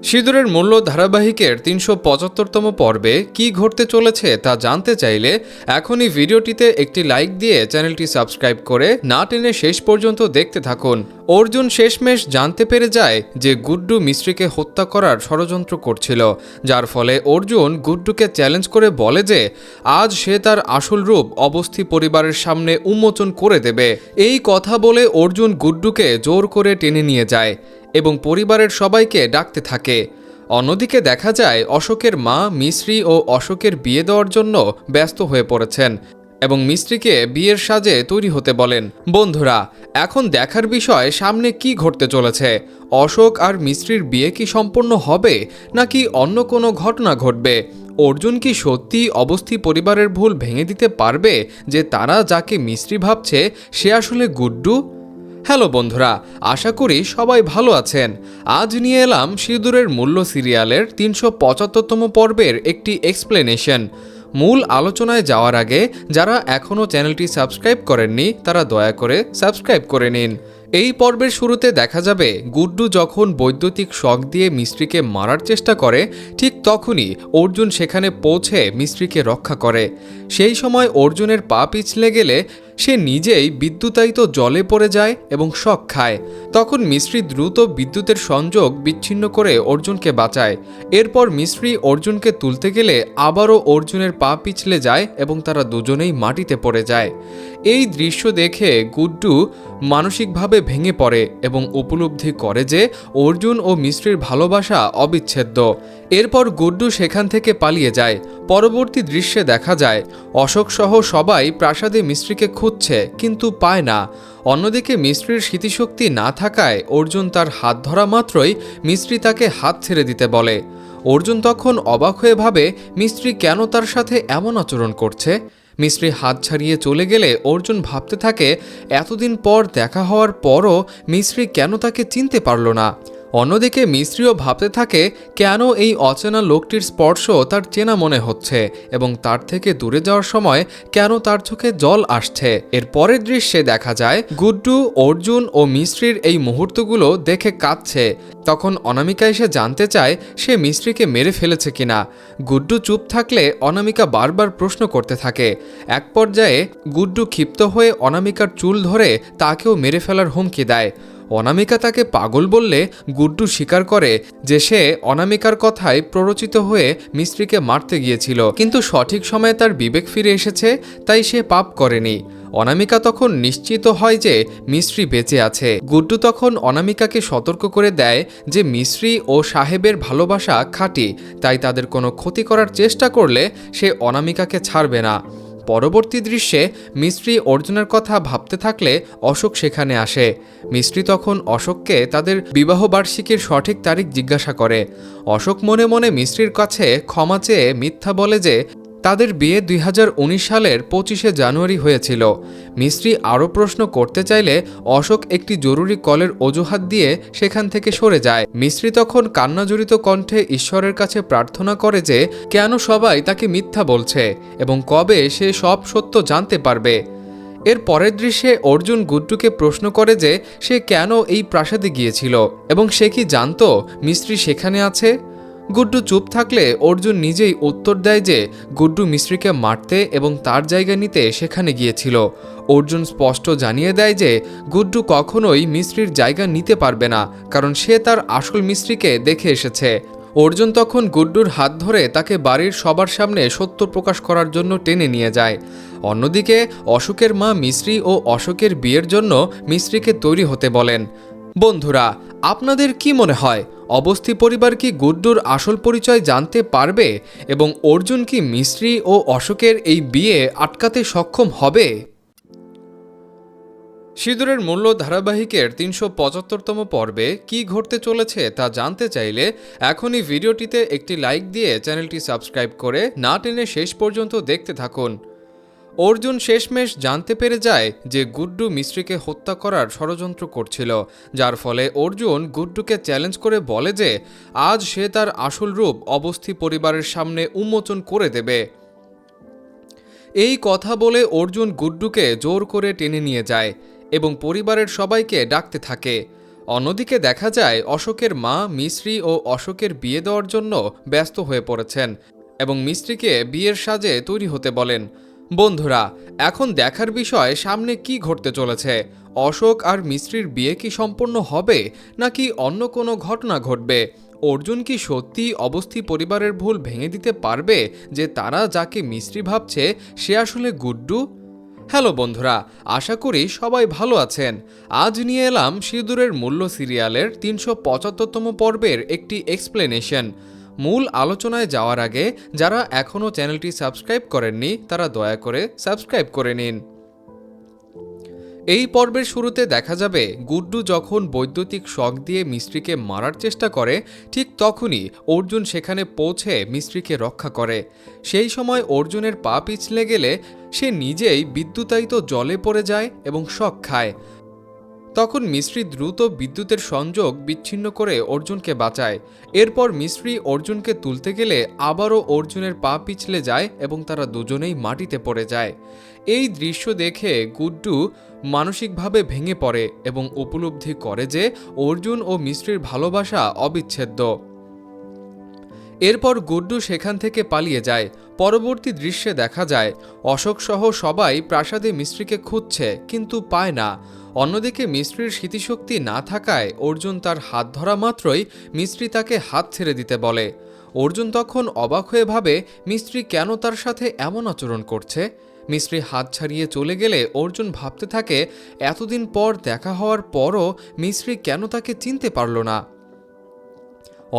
সিঁদুরের মূল্য ধারাবাহিকের ৩৭৫তম পর্বে কি ঘটতে চলেছে তা জানতে চাইলে এখনই ভিডিওটিতে একটি লাইক দিয়ে চ্যানেলটি সাবস্ক্রাইব করে না টেনে শেষ পর্যন্ত দেখতে থাকুন। অর্জুন শেষমেশ জানতে পেরে যায় যে গুড্ডু মিস্ত্রিকে হত্যা করার ষড়যন্ত্র করছিল, যার ফলে অর্জুন গুড্ডুকে চ্যালেঞ্জ করে বলে যে আজ সে তার আসল রূপ অবস্থি পরিবারের সামনে উন্মোচন করে দেবে। এই কথা বলে অর্জুন গুড্ডুকে জোর করে টেনে নিয়ে যায় এবং পরিবারের সবাইকে ডাকতে থাকে। অন্যদিকে দেখা যায় অশোকের মা মিস্ত্রি ও অশোকের বিয়ে দেওয়ার জন্য ব্যস্ত হয়ে পড়েছেন এবং মিস্ত্রিকে বিয়ের সাজে তৈরি হতে বলেন। বন্ধুরা, এখন দেখার বিষয় সামনে কি ঘটতে চলেছে। অশোক আর মিস্ত্রির বিয়ে কি সম্পূর্ণ হবে নাকি অন্য কোনো ঘটনা ঘটবে? অর্জুন কি সত্যি অবস্থি পরিবারের ভুল ভেঙে দিতে পারবে যে তারা যাকে মিস্ত্রি ভাবছে সে আসলে গুড্ডু? হ্যালো বন্ধুরা, আশা করি সবাই ভালো আছেন। আজ নিয়ে এলাম সিঁদুরের মূল্য সিরিয়ালের ৩৭৫তম পর্বের একটি এক্সপ্লেনেশন। মূল আলোচনায় যাওয়ার আগে যারা এখনও চ্যানেলটি সাবস্ক্রাইব করেননি তারা দয়া করে সাবস্ক্রাইব করে নিন। এই পর্বের শুরুতে দেখা যাবে গুড্ডু যখন বৈদ্যুতিক শক দিয়ে মিস্ত্রিকে মারার চেষ্টা করে, ঠিক তখনই অর্জুন সেখানে পৌঁছে মিস্ত্রিকে রক্ষা করে। সেই সময় অর্জুনের পা পিছলে গেলে সে নিজেই বিদ্যুতায়িত জলে পড়ে যায় এবং শক খায়। তখন মিস্ত্রি দ্রুত বিদ্যুতের সংযোগ বিচ্ছিন্ন করে অর্জুনকে বাঁচায়। এরপর মিস্ত্রি অর্জুনকে তুলতে গেলে আবারও অর্জুনের পা পিছলে যায় এবং তারা দুজনেই মাটিতে পড়ে যায়। এই দৃশ্য দেখে গুড্ডু মানসিকভাবে ভেঙে পড়ে এবং উপলব্ধি করে যে অর্জুন ও মিস্ত্রির ভালোবাসা অবিচ্ছেদ্য। এরপর গুড্ডু সেখান থেকে পালিয়ে যায়। পরবর্তী দৃশ্যে দেখা যায় অশোক সহ সবাই প্রাসাদে মিস্ত্রিকে খুঁজছে কিন্তু পায় না। অন্যদিকে মিস্ত্রির স্মৃতিশক্তি না থাকায় অর্জুন তার হাত ধরা মাত্রই মিস্ত্রি তাকে হাত ছেড়ে দিতে বলে। অর্জুন তখন অবাক হয়ে ভাবে মিস্ত্রি কেন তার সাথে এমন আচরণ করছে। মিস্ত্রি হাত ছাড়িয়ে চলে গেলে অর্জুন ভাবতে থাকে এতদিন পর দেখা হওয়ার পরও মিস্ত্রি কেন তাকে চিনতে পারল না। অন্যদিকে মিস্ত্রিও ভাবতে থাকে কেন এই অচেনা লোকটির স্পর্শ তার চেনা মনে হচ্ছে এবং তার থেকে দূরে যাওয়ার সময় কেন তার চোখে জল আসছে। এর পরের দৃশ্যে দেখা যায় গুড্ডু অর্জুন ও মিস্ত্রির এই মুহূর্তগুলো দেখে কাঁদছে। তখন অনামিকা এসে জানতে চায় সে মিস্ত্রিকে মেরে ফেলেছে কিনা। গুড্ডু চুপ থাকলে অনামিকা বারবার প্রশ্ন করতে থাকে। এক পর্যায়ে গুড্ডু ক্ষিপ্ত হয়ে অনামিকার চুল ধরে তাকেও মেরে ফেলার হুমকি দেয়। অনামিকা তাকে পাগল বললে গুড্ডু স্বীকার করে যে সে অনামিকার কথায় প্ররোচিত হয়ে মিস্ত্রিকে মারতে গিয়েছিল, কিন্তু সঠিক সময়ে তার বিবেক ফিরে এসেছে, তাই সে পাপ করেনি। অনামিকা তখন নিশ্চিত হয় যে মিস্ত্রি বেঁচে আছে। গুড্ডু তখন অনামিকাকে সতর্ক করে দেয় যে মিস্ত্রি ও সাহেবের ভালোবাসা খাঁটি, তাই তাদের কোনো ক্ষতি করার চেষ্টা করলে সে অনামিকাকে ছাড়বে না। পরবর্তী দৃশ্যে মিস্ত্রি অর্জুনের কথা ভাবতে থাকলে অশোক সেখানে আসে। মিস্ত্রি তখন অশোককে তাদের বিবাহবার্ষিকীর সঠিক তারিখ জিজ্ঞাসা করে। অশোক মনে মনে মিস্ত্রির কাছে ক্ষমা চেয়ে মিথ্যা বলে যে তাদের বিয়ে ২০১৯ সালের ২৫শে জানুয়ারি হয়েছিল। মিস্ত্রি আরও প্রশ্ন করতে চাইলে অশোক একটি জরুরি কলের অজুহাত দিয়ে সেখান থেকে সরে যায়। মিস্ত্রি তখন কান্নাজড়িত কণ্ঠে ঈশ্বরের কাছে প্রার্থনা করে যে কেন সবাই তাকে মিথ্যা বলছে এবং কবে সে সব সত্য জানতে পারবে। এর পরের দৃশ্যে অর্জুন গুড্ডুকে প্রশ্ন করে যে সে কেন এই প্রাসাদে গিয়েছিল এবং সে কি জানতো মিস্ত্রি সেখানে আছে। গুড্ডু চুপ থাকলে অর্জুন নিজেই উত্তর দেয় যে গুড্ডু মিস্ত্রিকে মারতে এবং তার জায়গা নিতে সেখানে গিয়েছিল। অর্জুন স্পষ্ট জানিয়ে দেয় যে গুড্ডু কখনোই মিস্ত্রির জায়গা নিতে পারবে না, কারণ সে তার আসল মিস্ত্রিকে দেখে এসেছে। অর্জুন তখন গুড্ডুর হাত ধরে তাকে বাড়ির সবার সামনে সত্য প্রকাশ করার জন্য টেনে নিয়ে যায়। অন্যদিকে অশোকের মা মিস্ত্রি ও অশোকের বিয়ের জন্য মিস্ত্রিকে তৈরি হতে বলেন। বন্ধুরা, আপনাদের কি মনে হয় অবস্থি পরিবার কি গুড্ডুর আসল পরিচয় জানতে পারবে এবং অর্জুন কি মিস্ত্রি ও অশোকের এই বিয়ে আটকাতে সক্ষম হবে? সিঁদুরের মূল্য ধারাবাহিকের ৩৭৫তম পর্বে কি ঘটতে চলেছে তা জানতে চাইলে এখনই ভিডিওটিতে একটি লাইক দিয়ে চ্যানেলটি সাবস্ক্রাইব করে না টেনে শেষ পর্যন্ত দেখতে থাকুন। অর্জুন শেষমেশ জানতে পেরে যায় যে গুড্ডু মিস্ত্রিকে হত্যা করার ষড়যন্ত্র করছিল, যার ফলে অর্জুন গুড্ডুকে চ্যালেঞ্জ করে বলে যে আজ সে তার আসল রূপ অবস্থি পরিবারের সামনে উন্মোচন করে দেবে। এই কথা বলে অর্জুন গুড্ডুকে জোর করে টেনে নিয়ে যায় এবং পরিবারের সবাইকে ডাকতে থাকে। অন্যদিকে দেখা যায় অশোকের মা মিশ্রি ও অশোকের বিয়ে দেওয়ার জন্য ব্যস্ত হয়ে পড়েছেন এবং মিস্ত্রিকে বিয়ের সাজে তৈরি হতে বলেন। বন্ধুরা, এখন দেখার বিষয় সামনে কি ঘটতে চলেছে। অশোক আর মিস্ত্রির বিয়ে কি সম্পন্ন হবে নাকি অন্য কোনো ঘটনা ঘটবে? অর্জুন কি সত্যি অবস্থি পরিবারের ভুল ভেঙে দিতে পারবে যে তারা যাকে মিস্ত্রি ভাবছে সে আসলে গুড্ডু? হ্যালো বন্ধুরা, আশা করি সবাই ভালো আছেন। আজ নিয়ে এলাম সিঁদুরের মূল্য সিরিয়ালের ৩৭৫তম পর্বের একটি এক্সপ্লেনেশন। মূল আলোচনায় যাওয়ার আগে যারা এখনও চ্যানেলটি সাবস্ক্রাইব করেননি তারা দয়া করে সাবস্ক্রাইব করে নিন। এই পর্বের শুরুতে দেখা যাবে গুড্ডু যখন বৈদ্যুতিক শক দিয়ে মিস্ত্রিকে মারার চেষ্টা করে ঠিক তখনই অর্জুন সেখানে পৌঁছে মিস্ত্রিকে রক্ষা করে। সেই সময় অর্জুনের পা পিছলে গেলে সে নিজেই বিদ্যুতায়িত জলে পড়ে যায় এবং শক খায়। তখন মিস্ত্রি দ্রুত বিদ্যুতের সংযোগ বিচ্ছিন্ন করে অর্জুনকে বাঁচায়। এরপর মিস্ত্রি অর্জুনকে তুলতে গেলে আবারও অর্জুনের পা পিছলে যায় এবং তারা দুজনেই মাটিতে পড়ে যায়। এই দৃশ্য দেখে গুড্ডু মানসিকভাবে ভেঙে পড়ে এবং উপলব্ধি করে যে অর্জুন ও মিস্ত্রির ভালোবাসা অবিচ্ছেদ্য। এরপর গুড্ডু সেখান থেকে পালিয়ে যায়। পরবর্তী দৃশ্যে দেখা যায় অশোক সহ সবাই প্রাসাদে মিস্ত্রিকে খুঁজছে কিন্তু পায় না। অন্যদিকে মিস্ত্রির স্মৃতিশক্তি না থাকায় অর্জুন তার হাত ধরা মাত্রই মিস্ত্রি তাকে হাত ছেড়ে দিতে বলে। অর্জুন তখন অবাক হয়ে ভাবে মিস্ত্রি কেন তার সাথে এমন আচরণ করছে। মিস্ত্রি হাত ছাড়িয়ে চলে গেলে অর্জুন ভাবতে থাকে এতদিন পর দেখা হওয়ার পরও মিস্ত্রি কেন তাকে চিনতে পারল না।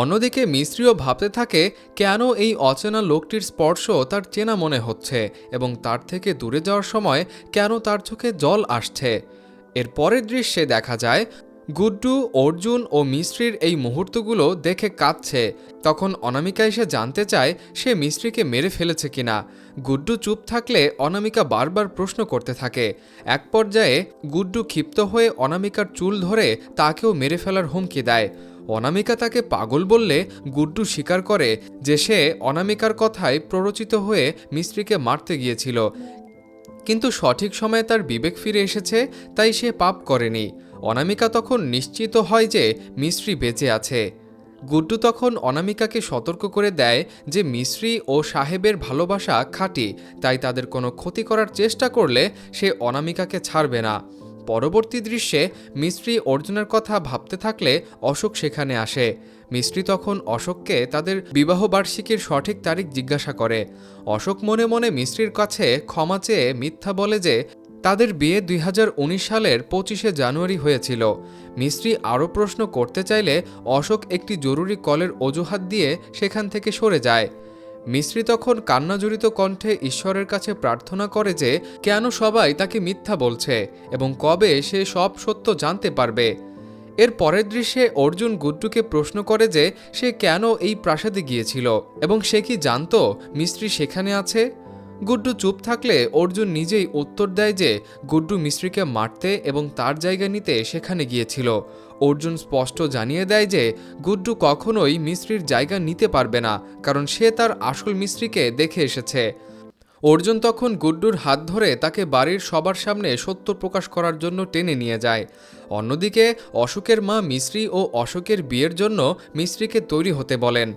অন্যদিকে মিস্ত্রিও ভাবতে থাকে কেন এই অচেনা লোকটির স্পর্শ তার চেনা মনে হচ্ছে এবং তার থেকে দূরে যাওয়ার সময় কেন তার চোখে জল আসছে। এর পরের দৃশ্যে দেখা যায় গুড্ডু অর্জুন ও মিস্ত্রির এই মুহূর্তগুলো দেখে কাঁদছে। তখন অনামিকা এসে জানতে চায় সে মিস্ত্রিকে মেরে ফেলেছে কিনা। গুড্ডু চুপ থাকলে অনামিকা বারবার প্রশ্ন করতে থাকে। এক পর্যায়ে গুড্ডু ক্ষিপ্ত হয়ে অনামিকার চুল ধরে তাকেও মেরে ফেলার হুমকি দেয়। অনামিকা তাকে পাগল বললে গুড্ডু স্বীকার করে যে সে অনামিকার কথায় প্ররোচিত হয়ে মিস্ত্রিকে মারতে গিয়েছিল, কিন্তু সঠিক সময়ে তার বিবেক ফিরে এসেছে তাই সে পাপ করেনি। অনামিকা তখন নিশ্চিত হয় যে মিস্ত্রি বেঁচে আছে। গুড্ডু তখন অনামিকাকে সতর্ক করে দেয় যে মিস্ত্রি ও সাহেবের ভালোবাসা খাঁটি, তাই তাদের কোনো ক্ষতি করার চেষ্টা করলে সে অনামিকাকে ছাড়বে না। পরবর্তী দৃশ্যে মিস্ত্রি অর্জুনের কথা ভাবতে থাকলে অশোক সেখানে আসে। মিস্ত্রি তখন অশোককে তাদের বিবাহবার্ষিকীর সঠিক তারিখ জিজ্ঞাসা করে। অশোক মনে মনে মিস্ত্রির কাছে ক্ষমা চেয়ে মিথ্যা বলে যে তাদের বিয়ে ২০১৯ সালের ২৫শে জানুয়ারি হয়েছিল। মিস্ত্রি আরও প্রশ্ন করতে চাইলে অশোক একটি জরুরি কলের অজুহাত দিয়ে সেখান থেকে সরে যায়। মিস্ত্রি তখন কান্নাজড়িত কণ্ঠে ঈশ্বরের কাছে প্রার্থনা করে যে কেন সবাই তাকে মিথ্যা বলছে এবং কবে সে সব সত্য জানতে পারবে। এর পরের দৃশ্যে অর্জুন গুড্ডুকে প্রশ্ন করে যে সে কেন এই প্রাসাদে গিয়েছিল এবং সে কি জানতো মিস্ত্রি সেখানে আছে। গুড্ডু চুপ থাকলে অর্জুন নিজেই উত্তর দেয় যে গুড্ডু মিস্ত্রিকে মারতে এবং তার জায়গা নিতে সেখানে গিয়েছিল। অর্জুন স্পষ্ট জানিয়ে দেয় যে গুড্ডু কখনোই মিস্ত্রির জায়গা নিতে পারবে না, কারণ সে তার আসল মিস্ত্রিকে দেখে এসেছে। অর্জুন তখন গুড্ডুর হাত ধরে তাকে বাড়ির সবার সামনে সত্য প্রকাশ করার জন্য টেনে নিয়ে যায়। অন্যদিকে অশোকের মা মিস্ত্রি ও অশোকের বিয়ের জন্য মিস্ত্রিকে তৈরি হতে বলেন।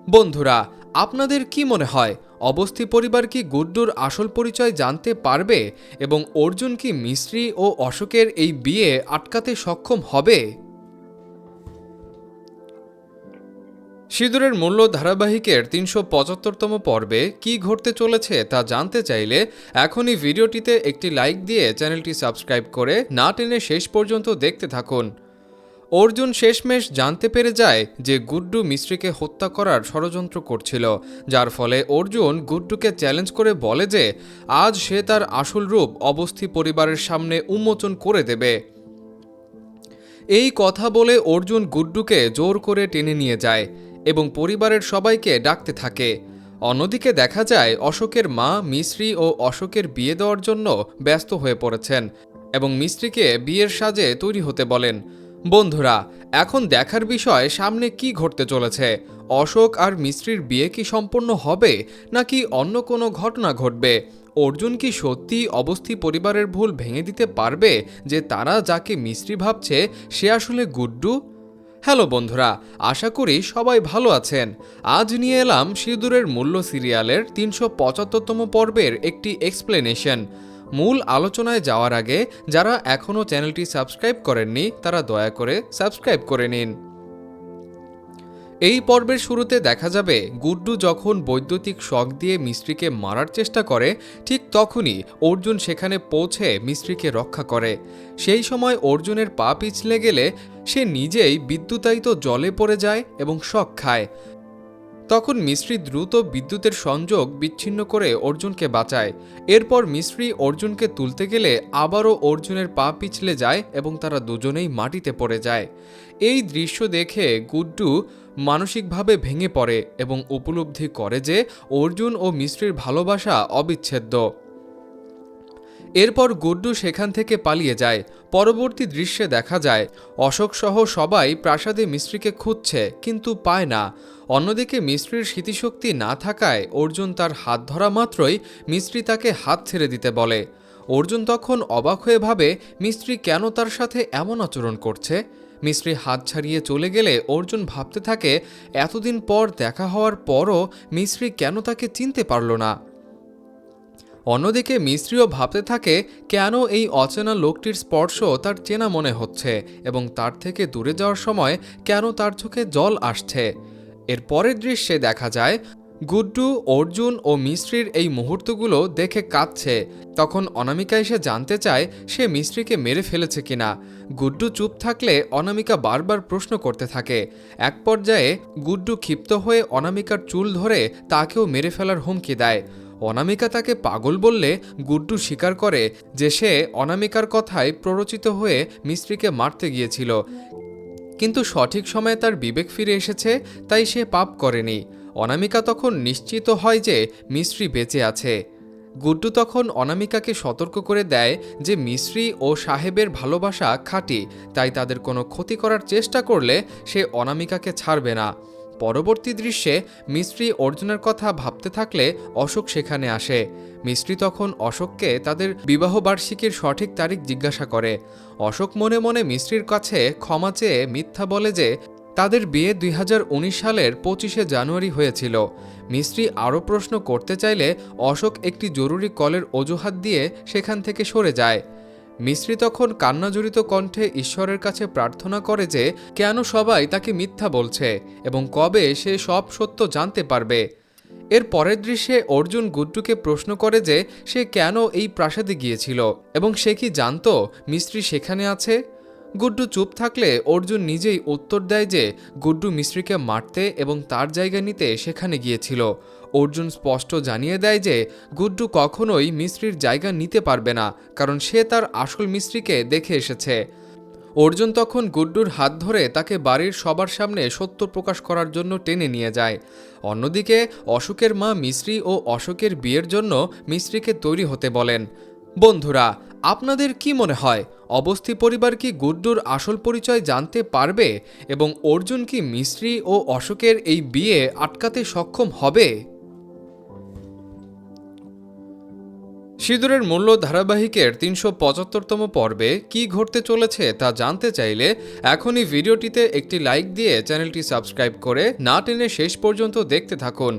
বন্ধুরা, আপনাদের কি মনে হয় অবস্থি পরিবার কি গুড্ডুর আসল পরিচয় জানতে পারবে এবং অর্জুন কি মিস্ত্রি ও অশোকের এই বিয়ে আটকাতে সক্ষম হবে? সিঁদুরের মূল্য ধারাবাহিকের ৩৭৫তম পর্বে কি ঘটতে চলেছে তা জানতে চাইলে এখনই ভিডিওটিতে একটি লাইক দিয়ে চ্যানেলটি সাবস্ক্রাইব করে না টেনে শেষ পর্যন্ত দেখতে থাকুন। অর্জুন শেষমেশ জানতে পেরে যায় যে গুড্ডু মিস্ত্রিকে হত্যা করার ষড়যন্ত্র করছিল, যার ফলে অর্জুন গুড্ডুকে চ্যালেঞ্জ করে বলে যে আজ সে তার আসল রূপ অবস্থি পরিবারের সামনে উন্মোচন করে দেবে। এই কথা বলে অর্জুন গুড্ডুকে জোর করে টেনে নিয়ে যায় এবং পরিবারের সবাইকে ডাকতে থাকে। অন্যদিকে দেখা যায় অশোকের মা মিস্ত্রি ও অশোকের বিয়ে দেওয়ার জন্য ব্যস্ত হয়ে পড়েছেন এবং মিস্ত্রিকে বিয়ের সাজে তৈরি হতে বলেন। বন্ধুরা, এখন দেখার বিষয় সামনে কি ঘটতে চলেছে। অশোক আর মিস্ত্রির বিয়ে কি সম্পন্ন হবে নাকি অন্য কোনো ঘটনা ঘটবে? অর্জুন কি সত্যি অবস্থি পরিবারের ভুল ভেঙে দিতে পারবে যে তারা যাকে মিস্ত্রি ভাবছে সে আসলে গুড্ডু? হ্যালো বন্ধুরা, আশা করি সবাই ভালো আছেন। আজ নিয়ে এলাম সিঁদুরের মূল্য সিরিয়ালের ৩৭৫তম পর্বের একটি এক্সপ্লেনেশন। মূল আলোচনায় যাওয়ার আগে যারা এখনও চ্যানেলটি সাবস্ক্রাইব করেননি তারা দয়া করে সাবস্ক্রাইব করে নিন। এই পর্বের শুরুতে দেখা যাবে গুড্ডু যখন বৈদ্যুতিক শক দিয়ে মিস্ত্রিকে মারার চেষ্টা করে ঠিক তখনই অর্জুন সেখানে পৌঁছে মিস্ত্রিকে রক্ষা করে। সেই সময় অর্জুনের পা পিছলে গেলে সে নিজেই বিদ্যুতায়িত জলে পড়ে যায় এবং শক খায়। তখন মিস্ত্রি দ্রুত বিদ্যুতের সংযোগ বিচ্ছিন্ন করে অর্জুনকে বাঁচায়। এরপর মিস্ত্রি অর্জুনকে তুলতে গেলে আবারও অর্জুনের পা পিছলে যায় এবং তারা দুজনেই মাটিতে পড়ে যায়। এই দৃশ্য দেখে গুড্ডু মানসিকভাবে ভেঙে পড়ে এবং উপলব্ধি করে যে অর্জুন ও মিস্ত্রির ভালোবাসা অবিচ্ছেদ্য। এরপর গুড্ডু সেখান থেকে পালিয়ে যায়। পরবর্তী দৃশ্যে দেখা যায় অশোক সহ সবাই প্রাসাদে মিস্ত্রিকে খুঁজছে কিন্তু পায় না। অন্যদিকে মিস্ত্রির স্মৃতিশক্তি না থাকায় অর্জুন তার হাত ধরা মাত্রই মিস্ত্রি তাকে হাত ছেড়ে দিতে বলে। অর্জুন তখন অবাক হয়ে ভাবে মিস্ত্রি কেন তার সাথে এমন আচরণ করছে। মিস্ত্রি হাত ছাড়িয়ে চলে গেলে অর্জুন ভাবতে থাকে এতদিন পর দেখা হওয়ার পরও মিস্ত্রি কেন তাকে চিনতে পারল না। অন্যদিকে মিস্ত্রিও ভাবতে থাকে কেন এই অচেনা লোকটির স্পর্শ তার চেনা মনে হচ্ছে এবং তার থেকে দূরে যাওয়ার সময় কেন তার চোখে জল আসছে। এর পরের দৃশ্যে দেখা যায় গুড্ডু অর্জুন ও মিস্ত্রির এই মুহূর্তগুলো দেখে কাঁদছে। তখন অনামিকা এসে জানতে চায় সে মিস্ত্রিকে মেরে ফেলেছে কিনা। গুড্ডু চুপ থাকলে অনামিকা বারবার প্রশ্ন করতে থাকে। এক পর্যায়ে গুড্ডু ক্ষিপ্ত হয়ে অনামিকার চুল ধরে তাকেও মেরে ফেলার হুমকি দেয়। অনামিকা তাকে পাগল বললে গুড্ডু স্বীকার করে যে সে অনামিকার কথায় প্ররোচিত হয়ে মিস্ত্রিকে মারতে গিয়েছিল, কিন্তু সঠিক সময়ে তার বিবেক ফিরে এসেছে তাই সে পাপ করেনি। অনামিকা তখন নিশ্চিত হয় যে মিস্ত্রি বেঁচে আছে। গুড্ডু তখন অনামিকাকে সতর্ক করে দেয় যে মিস্ত্রি ও সাহেবের ভালোবাসা খাঁটি, তাই তাদের কোনো ক্ষতি করার চেষ্টা করলে সে অনামিকাকে ছাড়বে না। পরবর্তী দৃশ্যে মিস্ত্রি অর্জুনের কথা ভাবতে থাকলে অশোক সেখানে আসে। মিস্ত্রি তখন অশোককে তাদের বিবাহবার্ষিকীর সঠিক তারিখ জিজ্ঞাসা করে। অশোক মনে মনে মিস্ত্রির কাছে ক্ষমা চেয়ে মিথ্যা বলে যে তাদের বিয়ে ২০১৯ সালের ২৫শে জানুয়ারি হয়েছিল। মিস্ত্রি আরও প্রশ্ন করতে চাইলে অশোক একটি জরুরি কলের অজুহাত দিয়ে সেখান থেকে সরে যায়। মিস্ত্রি তখন কান্নাজড়িত কণ্ঠে ঈশ্বরের কাছে প্রার্থনা করে যে কেন সবাই তাকে মিথ্যা বলছে এবং কবে সে সব সত্য জানতে পারবে। এর পরের দৃশ্যে অর্জুন গুড্ডুকে প্রশ্ন করে যে সে কেন এই প্রাসাদে গিয়েছিল এবং সে কি জানতো মিস্ত্রি সেখানে আছে। গুড্ডু চুপ থাকলে অর্জুন নিজেই উত্তর দেয় যে গুড্ডু মিস্ত্রিকে মারতে এবং তার জায়গা নিতে সেখানে গিয়েছিল। অর্জুন স্পষ্ট জানিয়ে দেয় যে গুড্ডু কখনোই মিস্ত্রির জায়গা নিতে পারবে না, কারণ সে তার আসল মিস্ত্রিকে দেখে এসেছে। অর্জুন তখন গুড্ডুর হাত ধরে তাকে বাড়ির সবার সামনে সত্য প্রকাশ করার জন্য টেনে নিয়ে যায়। অন্যদিকে অশোকের মা মিস্ত্রি ও অশোকের বিয়ের জন্য মিস্ত্রিকে তৈরি হতে বলেন। বন্ধুরা, আপনাদের কি মনে হয় অবস্থি পরিবার কি গুড্ডুর আসল পরিচয় জানতে পারবে এবং অর্জুন কি মিস্ত্রি ও অশোকের এই বিয়ে আটকাতে সক্ষম হবে? সিঁদুরের মূল্য ধারাবাহিকের ৩৭৫তম পর্বে কি ঘটতে চলেছে তা জানতে চাইলে এখনই ভিডিওটিতে একটি লাইক দিয়ে চ্যানেলটি সাবস্ক্রাইব করে না টেনে শেষ পর্যন্ত দেখতে থাকুন।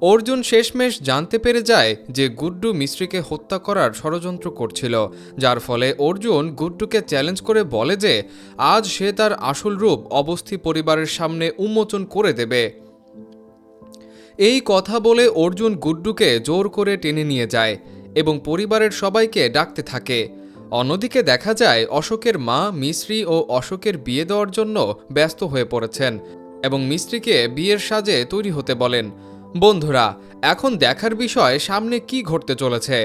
অর্জুন শেষমেশ জানতে পেরে যায় যে গুড্ডু মিস্ত্রিকে হত্যা করার ষড়যন্ত্র করছিল, যার ফলে অর্জুন গুড্ডুকে চ্যালেঞ্জ করে বলে যে আজ সে তার আসল রূপ অবস্থি পরিবারের সামনে উন্মোচন করে দেবে। এই কথা বলে অর্জুন গুড্ডুকে জোর করে টেনে নিয়ে যায় এবং পরিবারের সবাইকে ডাকতে থাকে। অন্যদিকে দেখা যায় অশোকের মা মিস্ত্রি ও অশোকের বিয়ে দেওয়ার জন্য ব্যস্ত হয়ে পড়েছেন এবং মিস্ত্রিকে বিয়ের সাজে তৈরি হতে বলেন। বন্ধুরা, এখন দেখার বিষয় সামনে কি ঘটতে চলেছে।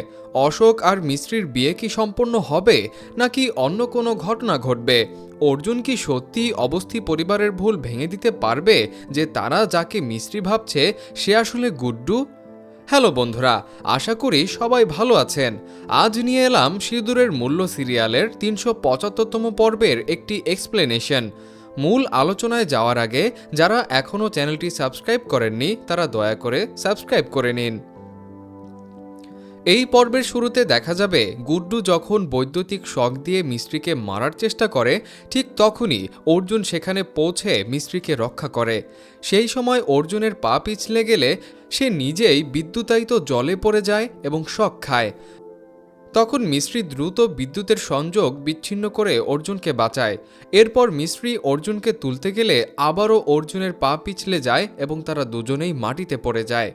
অশোক আর মিস্ত্রির বিয়ে কি সম্পন্ন হবে নাকি অন্য কোনো ঘটনা ঘটবে? অর্জুন কি সত্যি অবস্থি পরিবারের ভুল ভেঙে দিতে পারবে যে তারা যাকে মিস্ত্রি ভাবছে সে আসলে গুড্ডু? হ্যালো বন্ধুরা, আশা করি সবাই ভালো আছেন। আজ নিয়ে এলাম সিঁদুরের মূল্য সিরিয়ালের ৩৭৫তম পর্বের একটি এক্সপ্লেনেশন। মূল আলোচনায় যাওয়ার আগে যারা এখনও চ্যানেলটি সাবস্ক্রাইব করেননি তারা দয়া করে সাবস্ক্রাইব করে নিন। এই পর্বের শুরুতে দেখা যাবে গুড্ডু যখন বৈদ্যুতিক শক দিয়ে মিস্ত্রিকে মারার চেষ্টা করে, ঠিক তখনই অর্জুন সেখানে পৌঁছে মিস্ত্রিকে রক্ষা করে। সেই সময় অর্জুনের পা পিছলে গেলে সে নিজেই বিদ্যুতায়িত জলে পড়ে যায় এবং শক খায়। তখন মিস্ত্রি দ্রুত বিদ্যুতের সংযোগ বিচ্ছিন্ন করে অর্জুনকে বাঁচায়। এরপর মিস্ত্রি অর্জুনকে তুলতে গেলে আবারও অর্জুনের পা পিছলে যায় এবং তারা দুজনেই মাটিতে পড়ে যায়।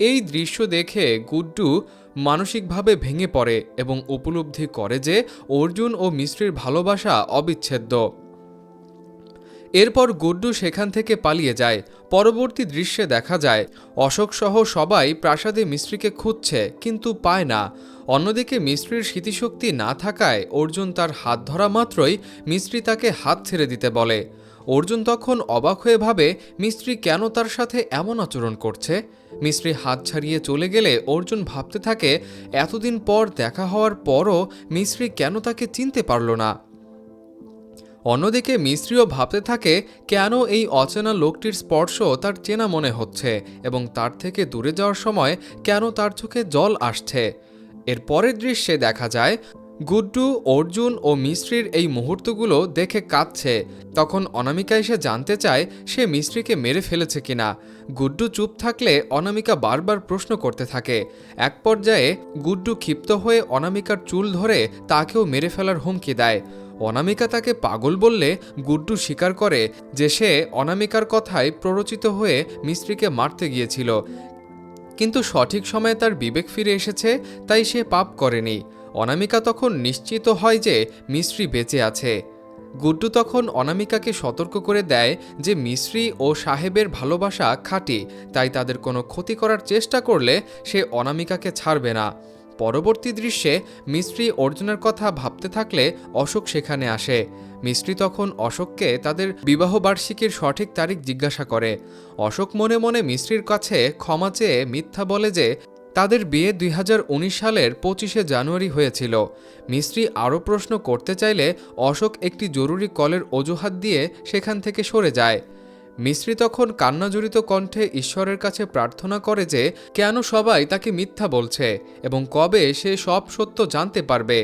এই দৃশ্য দেখে গুড্ডু মানসিকভাবে ভেঙে পড়ে এবং উপলব্ধি করে যে অর্জুন ও মিস্ত্রির ভালোবাসা অবিচ্ছেদ্য। এরপর গুড্ডু সেখান থেকে পালিয়ে যায়। পরবর্তী দৃশ্যে দেখা যায় অশোক সহ সবাই প্রাসাদে মিস্ত্রিকে খুঁজছে, কিন্তু পায় না। অন্যদিকে মিস্ত্রির স্মৃতিশক্তি না থাকায় অর্জুন তার হাত ধরা মাত্রই মিস্ত্রি তাকে হাত ছেড়ে দিতে বলে। অর্জুন তখন অবাক হয়ে ভাবে মিস্ত্রি কেন তার সাথে এমন আচরণ করছে। মিস্ত্রি হাত ছাড়িয়ে চলে গেলে অর্জুন ভাবতে থাকে এতদিন পর দেখা হওয়ার পরও মিস্ত্রি কেন তাকে চিনতে পারল না। অন্যদিকে মিস্ত্রিও ভাবতে থাকে কেন এই অচেনা লোকটির স্পর্শ তার চেনা মনে হচ্ছে এবং তার থেকে দূরে যাওয়ার সময় কেন তার চোখে জল আসছে। এর পরের দৃশ্যে দেখা যায় গুড্ডু অর্জুন ও মিস্ত্রির এই মুহূর্তগুলো দেখে কাঁদছে। তখন অনামিকা এসে জানতে চায় সে মিস্ত্রিকে মেরে ফেলেছে কিনা। গুড্ডু চুপ থাকলে অনামিকা বারবার প্রশ্ন করতে থাকে। এক পর্যায়ে গুড্ডু ক্ষিপ্ত হয়ে অনামিকার চুল ধরে তাকেও মেরে ফেলার হুমকি দেয়। অনামিকা তাকে পাগল বললে গুড্ডু স্বীকার করে যে সে অনামিকার কথায় প্ররোচিত হয়ে মিস্ত্রিকে মারতে গিয়েছিল, কিন্তু সঠিক সময়ে তার বিবেক ফিরে এসেছে, তাই সে পাপ করেনি। অনামিকা তখন নিশ্চিত হয় যে মিস্ত্রি বেঁচে আছে। গুড্ডু তখন অনামিকাকে সতর্ক করে দেয় যে মিস্ত্রি ও সাহেবের ভালোবাসা খাঁটি, তাই তাদের কোনো ক্ষতি করার চেষ্টা করলে সে অনামিকাকে ছাড়বে না। পরবর্তী দৃশ্যে মিস্ত্রি অর্জুনের কথা ভাবতে থাকলে অশোক সেখানে আসে। মিস্ত্রি তখন অশোককে তাদের বিবাহবার্ষিকীর সঠিক তারিখ জিজ্ঞাসা করে। অশোক মনে মনে মিস্ত্রির কাছে ক্ষমা চেয়ে মিথ্যা বলে যে তাদের বিয়ে 2019 সালের 25শে জানুয়ারি হয়েছিল। মিস্ত্রি আরও প্রশ্ন করতে চাইলে অশোক একটি জরুরি কলের অজুহাত দিয়ে সেখান থেকে সরে যায়। মিস্ত্রি তখন কান্নাজড়িত কণ্ঠে ঈশ্বরের কাছে প্রার্থনা করে যে কেন সবাই তাকে মিথ্যা বলছে এবং কবে সে সব সত্য জানতে পারবে।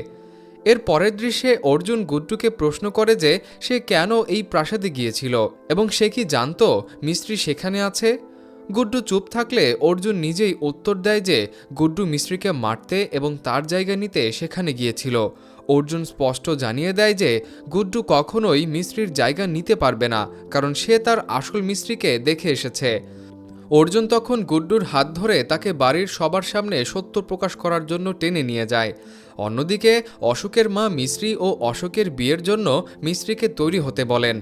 এর পরের দৃশ্যে অর্জুন গুড্ডুকে প্রশ্ন করে যে সে কেন এই প্রাসাদে গিয়েছিল এবং সে কি জানতো মিস্ত্রি সেখানে আছে। গুড্ডু চুপ থাকলে অর্জুন নিজেই উত্তর দেয় যে গুড্ডু মিস্ত্রিকে মারতে এবং তার জায়গা নিতে সেখানে গিয়েছিল। অর্জুন স্পষ্ট জানিয়ে দেয় যে গুড্ডু কখনোই মিস্ত্রির জায়গা নিতে পারবে না, কারণ সে তার আসল মিস্ত্রিকে দেখে এসেছে। অর্জুন তখন গুড্ডুর হাত ধরে তাকে বাড়ির সবার সামনে সত্য প্রকাশ করার জন্য টেনে নিয়ে যায়। অন্যদিকে অশোকের মা মিস্ত্রি ও অশোকের বিয়ের জন্য মিস্ত্রিকে তৈরি হতে বলেন।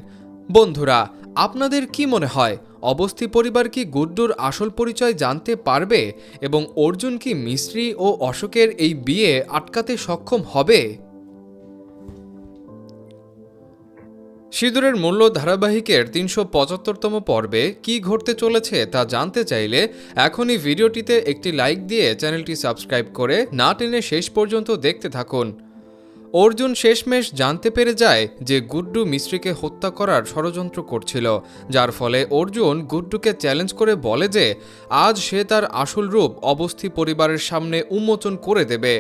বন্ধুরা, আপনাদের কি মনে হয় অবস্থি পরিবার কি গুড্ডুর আসল পরিচয় জানতে পারবে এবং অর্জুন কি মিস্ত্রি ও অশোকের এই বিয়ে আটকাতে সক্ষম হবে? সিঁদুরের মূল্য ধারাবাহিকের ৩৭৫তম পর্বে কি ঘটতে চলেছে তা জানতে চাইলে এখনই ভিডিওটিতে একটি লাইক দিয়ে চ্যানেলটি সাবস্ক্রাইব করে না টেনে শেষ পর্যন্ত দেখতে থাকুন। অর্জুন শেষমেশ জানতে পেরে যায় যে গুড্ডু মিস্ত্রিকে হত্যা করার ষড়যন্ত্র করছিল, যার ফলে অর্জুন গুড্ডুকে চ্যালেঞ্জ করে বলে যে আজ সে তার আসল রূপ অবস্থি পরিবারের সামনে উন্মোচন করে দেবে।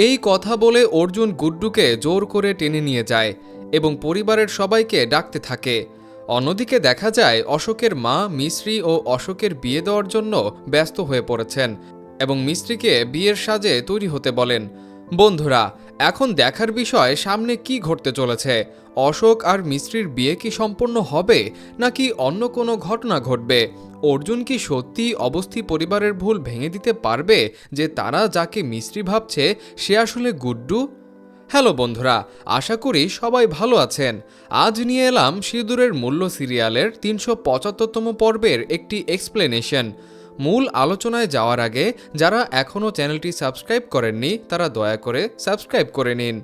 এই কথা বলে অর্জুন গুড্ডুকে জোর করে টেনে নিয়ে যায় এবং পরিবারের সবাইকে ডাকতে থাকে। অন্যদিকে দেখা যায় অশোকের মা মিস্ত্রি ও অশোকের বিয়ে দেওয়ার জন্য ব্যস্ত হয়ে পড়েছেন এবং মিস্ত্রিকে বিয়ের সাজে তৈরি হতে বলেন। বন্ধুরা, এখন দেখার বিষয় সামনে কি ঘটতে চলেছে। অশোক আর মিস্ত্রির বিয়ে কি সম্পূর্ণ হবে নাকি অন্য কোনো ঘটনা ঘটবে? অর্জুন কি সত্যি অবস্থি পরিবারের ভুল ভেঙে দিতে পারবে যে তারা যাকে মিস্ত্রি ভাবছে সে আসলে গুড্ডু? হ্যালো বন্ধুরা, আশা করি সবাই ভালো আছেন। আজ নিয়ে এলাম সিঁদুরের মূল্য সিরিয়ালের ৩৭৫তম পর্বের একটি এক্সপ্লেনেশন। মূল আলোচনায় যাওয়ার আগে যারা এখনও চ্যানেলটি সাবস্ক্রাইব করেননি তারা দয়া করে সাবস্ক্রাইব করে নিন।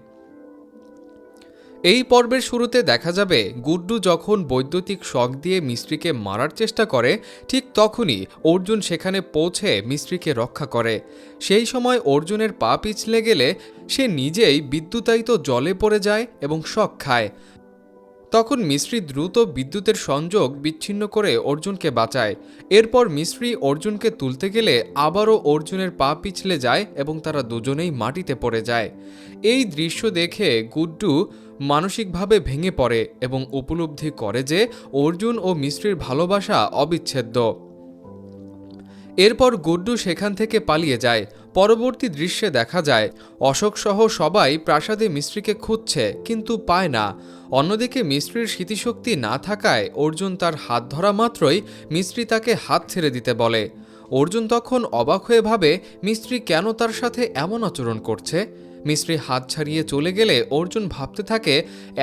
এই পর্বের শুরুতে দেখা যাবে গুড্ডু যখন বৈদ্যুতিক শক দিয়ে মিস্ত্রিকে মারার চেষ্টা করে, ঠিক তখনই অর্জুন সেখানে পৌঁছে মিস্ত্রিকে রক্ষা করে। সেই সময় অর্জুনের পা পিছলে গেলে সে নিজেই বিদ্যুতায়িত জলে পড়ে যায় এবং শক খায়। তখন মিস্ত্রি দ্রুত বিদ্যুতের সংযোগ বিচ্ছিন্ন করে অর্জুনকে বাঁচায়। এরপর মিস্ত্রি অর্জুনকে তুলতে গেলে আবারও অর্জুনের পা পিছলে যায় এবং তারা দুজনেই মাটিতে পড়ে যায়। এই দৃশ্য দেখে গুড্ডু মানসিকভাবে ভেঙে পড়ে এবং উপলব্ধি করে যে অর্জুন ও মিস্ত্রির ভালোবাসা অবিচ্ছেদ্য। এরপর গুড্ডু সেখান থেকে পালিয়ে যায়। পরবর্তী দৃশ্যে দেখা যায় অশোক সহ সবাই প্রাসাদে মিস্ত্রিকে খুঁজছে কিন্তু পায় না। অন্যদিকে মিস্ত্রির স্মৃতিশক্তি না থাকায় অর্জুন তার হাত ধরা মাত্রই মিস্ত্রি তাকে হাত ছেড়ে দিতে বলে। অর্জুন তখন অবাক হয়ে ভাবে মিস্ত্রি কেন তার সাথে এমন আচরণ করছে। মিস্ত্রি হাত ছাড়িয়ে চলে গেলে অর্জুন ভাবতে থাকে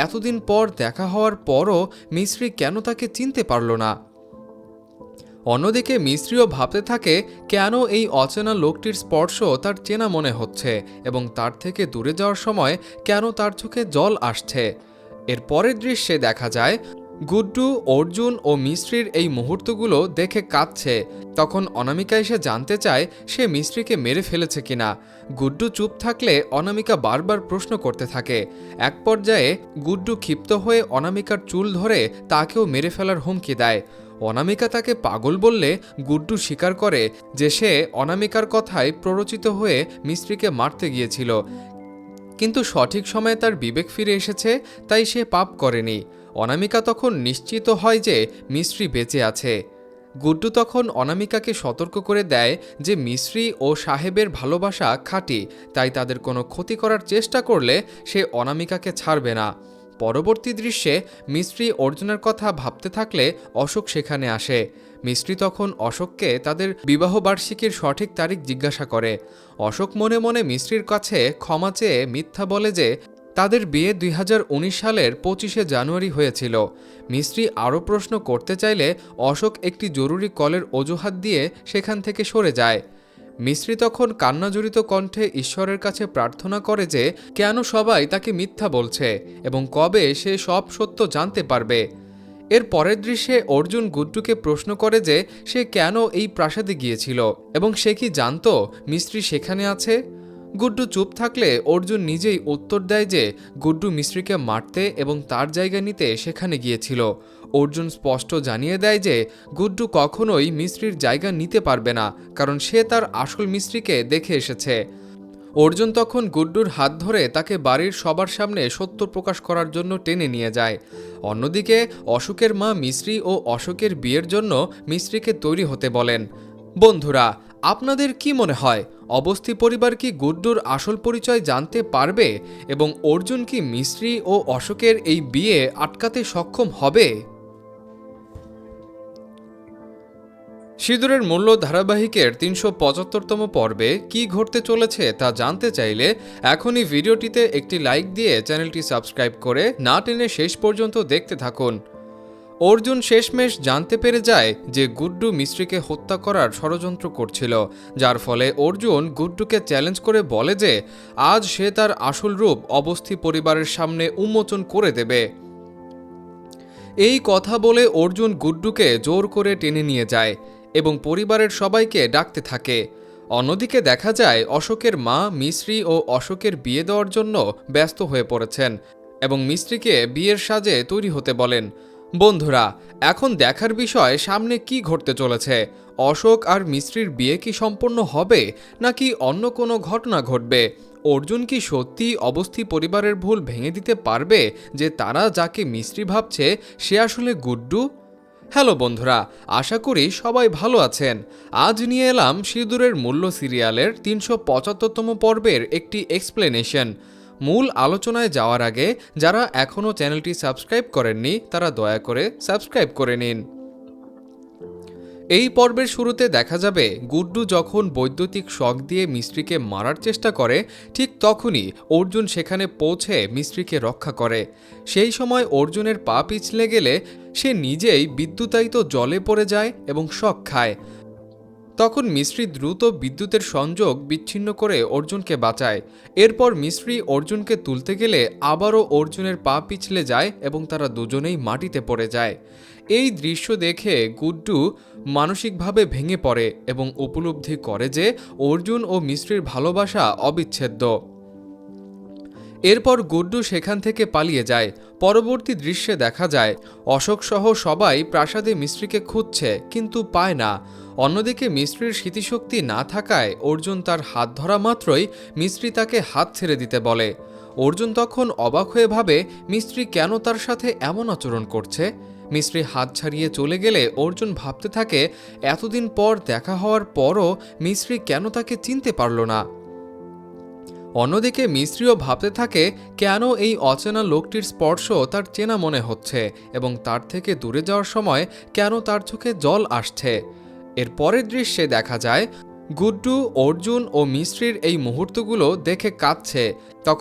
এতদিন পর দেখা হওয়ার পরও মিস্ত্রি কেন তাকে চিনতে পারল না। অন্যদিকে মিস্ত্রিও ভাবতে থাকে কেন এই অচেনা লোকটির স্পর্শ তার চেনা মনে হচ্ছে এবং তার থেকে দূরে যাওয়ার সময় কেন তার চোখে জল আসছে। এর পরের দৃশ্যে দেখা যায় গুড্ডু অর্জুন ও মিস্ত্রির এই মুহূর্তগুলো দেখে কাঁদছে। তখন অনামিকা এসে জানতে চায় সে মিস্ত্রিকে মেরে ফেলেছে কিনা। গুড্ডু চুপ থাকলে অনামিকা বারবার প্রশ্ন করতে থাকে। এক পর্যায়ে গুড্ডু ক্ষিপ্ত হয়ে অনামিকার চুল ধরে তাকেও মেরে ফেলার হুমকি দেয়। অনামিকা তাকে পাগল বললে গুড্ডু স্বীকার করে যে সে অনামিকার কথায় প্ররোচিত হয়ে মিস্ত্রিকে মারতে গিয়েছিল, কিন্তু সঠিক সময়ে তার বিবেক ফিরে এসেছে, তাই সে পাপ করেনি। অনামিকা তখন নিশ্চিত হয় যে মিস্ত্রি বেঁচে আছে। গুড্ডু তখন অনামিকাকে সতর্ক করে দেয় যে মিস্ত্রি ও সাহেবের ভালোবাসা খাঁটি, তাই তাদের কোনো ক্ষতি করার চেষ্টা করলে সে অনামিকাকে ছাড়বে না। পরবর্তী দৃশ্যে মিস্ত্রি অর্জুনের কথা ভাবতে থাকলে অশোক সেখানে আসে। মিস্ত্রি তখন অশোককে তাদের বিবাহবার্ষিকীর সঠিক তারিখ জিজ্ঞাসা করে। অশোক মনে মনে মিস্ত্রির কাছে ক্ষমা চেয়ে মিথ্যা বলে যে তাদের বিয়ে 2019 সালের 25শে জানুয়ারি হয়েছিল। মিস্ত্রি আরও প্রশ্ন করতে চাইলে অশোক একটি জরুরি কলের অজুহাত দিয়ে সেখান থেকে সরে যায়। মিস্ত্রি তখন কান্নাজড়িত কণ্ঠে ঈশ্বরের কাছে প্রার্থনা করে যে কেন সবাই তাকে মিথ্যা বলছে এবং কবে সে সব সত্য জানতে পারবে। এর পরের দৃশ্যে অর্জুন গুড্ডুকে প্রশ্ন করে যে সে কেন এই প্রাসাদে গিয়েছিল এবং সে কি জানতো মিস্ত্রি সেখানে আছে। গুড্ডু চুপ থাকলে অর্জুন নিজেই উত্তর দেয় যে গুড্ডু মিস্ত্রিকে মারতে এবং তার জায়গা নিতে সেখানে গিয়েছিল। অর্জুন স্পষ্ট জানিয়ে দেয় যে গুড্ডু কখনোই মিস্ত্রির জায়গা নিতে পারবে না, কারণ সে তার আসল মিস্ত্রিকে দেখে এসেছে। অর্জুন তখন গুড্ডুর হাত ধরে তাকে বাড়ির সবার সামনে সত্য প্রকাশ করার জন্য টেনে নিয়ে যায়। অন্যদিকে অশোকের মা মিস্ত্রি ও অশোকের বিয়ের জন্য মিস্ত্রিকে তৈরি হতে বলেন। বন্ধুরা, আপনাদের কি মনে হয় অবস্থি পরিবার কি গুড্ডুর আসল পরিচয় জানতে পারবে এবং অর্জুন কি মিস্ত্রি ও অশোকের এই বিয়ে আটকাতে সক্ষম হবে? সিঁদুরের মূল্য ধারাবাহিকের ৩৭৫তম পর্বে কি ঘটতে চলেছে তা জানতে চাইলে এখনই ভিডিওটিতে একটি লাইক দিয়ে চ্যানেলটি সাবস্ক্রাইব করে না টেনে শেষ পর্যন্ত দেখতে থাকুন। অর্জুন শেষমেশ জানতে পেরে যায় যে গুড্ডু মিস্ত্রিকে হত্যা করার ষড়যন্ত্র করছিল, যার ফলে অর্জুন গুড্ডুকে চ্যালেঞ্জ করে বলে যে আজ সে তার আসল রূপ অবস্থি পরিবারের সামনে উন্মোচন করে দেবে। এই কথা বলে অর্জুন গুড্ডুকে জোর করে টেনে নিয়ে যায় এবং পরিবারের সবাইকে ডাকতে থাকে। অন্যদিকে দেখা যায় অশোকের মা মিস্ত্রি ও অশোকের বিয়ে দেওয়ার জন্য ব্যস্ত হয়ে পড়েছেন এবং মিস্ত্রিকে বিয়ের সাজে তৈরি হতে বলেন। বন্ধুরা, এখন দেখার বিষয় সামনে কি ঘটতে চলেছে। অশোক আর মিস্ত্রির বিয়ে কি সম্পূর্ণ হবে নাকি অন্য কোনো ঘটনা ঘটবে? অর্জুন কি সত্যি অবস্থি পরিবারের ভুল ভেঙে দিতে পারবে যে তারা যাকে মিস্ত্রি ভাবছে সে আসলে গুড্ডু? হ্যালো বন্ধুরা, আশা করি সবাই ভালো আছেন। আজ নিয়ে এলাম সিঁদুরের মূল্য সিরিয়ালের ৩৭৫তম পর্বের একটি এক্সপ্লেনেশন। মূল আলোচনায় যাওয়ার আগে যারা এখনও চ্যানেলটি সাবস্ক্রাইব করেননি তারা দয়া করে সাবস্ক্রাইব করে নিন। এই পর্বের শুরুতে দেখা যাবে গুড্ডু যখন বৈদ্যুতিক শক দিয়ে মিস্ত্রিকে মারার চেষ্টা করে ঠিক তখনই অর্জুন সেখানে পৌঁছে মিস্ত্রিকে রক্ষা করে। সেই সময় অর্জুনের পা পিছলে গেলে সে নিজেই বিদ্যুতায়িত জলে পড়ে যায় এবং শক খায়। তখন মিস্ত্রি দ্রুত বিদ্যুতের সংযোগ বিচ্ছিন্ন করে অর্জুনকে বাঁচায়। এরপর মিস্ত্রি অর্জুনকে তুলতে গেলে আবারও অর্জুনের পা পিছলে যায় এবং তারা দুজনেই মাটিতে পড়ে যায়। এই দৃশ্য দেখে গুড্ডু মানসিকভাবে ভেঙে পড়ে এবং উপলব্ধি করে যে অর্জুন ও মিস্ত্রির ভালোবাসা অবিচ্ছেদ্য। এরপর গুড্ডু সেখান থেকে পালিয়ে যায়। পরবর্তী দৃশ্যে দেখা যায় অশোক সহ সবাই প্রাসাদে মিস্ত্রিকে খুঁজছে, কিন্তু পায় না। অন্যদিকে মিস্ত্রির স্মৃতিশক্তি না থাকায় অর্জুন তার হাত ধরা মাত্রই মিস্ত্রি তাকে হাত ছেড়ে দিতে বলে। অর্জুন তখন অবাক হয়ে ভাবে মিস্ত্রি কেন তার সাথে এমন আচরণ করছে। মিস্ত্রি হাত ছাড়িয়ে চলে গেলে অর্জুন ভাবতে থাকে এতদিন পর দেখা হওয়ার পরও মিস্ত্রি কেন তাকে চিনতে পারল না। অন্যদিকে মিস্ত্রিও ভাবতে থাকে কেন এই অচেনা লোকটির স্পর্শ তার চেনা মনে হচ্ছে এবং তার থেকে দূরে যাওয়ার সময় কেন তার চোখে জল আসছে। এর পরের দৃশ্যে দেখা যায় গুড্ডু, অর্জুন ও মিস্ত্রির এই মুহূর্তগুলো দেখে কাঁদছে। তখন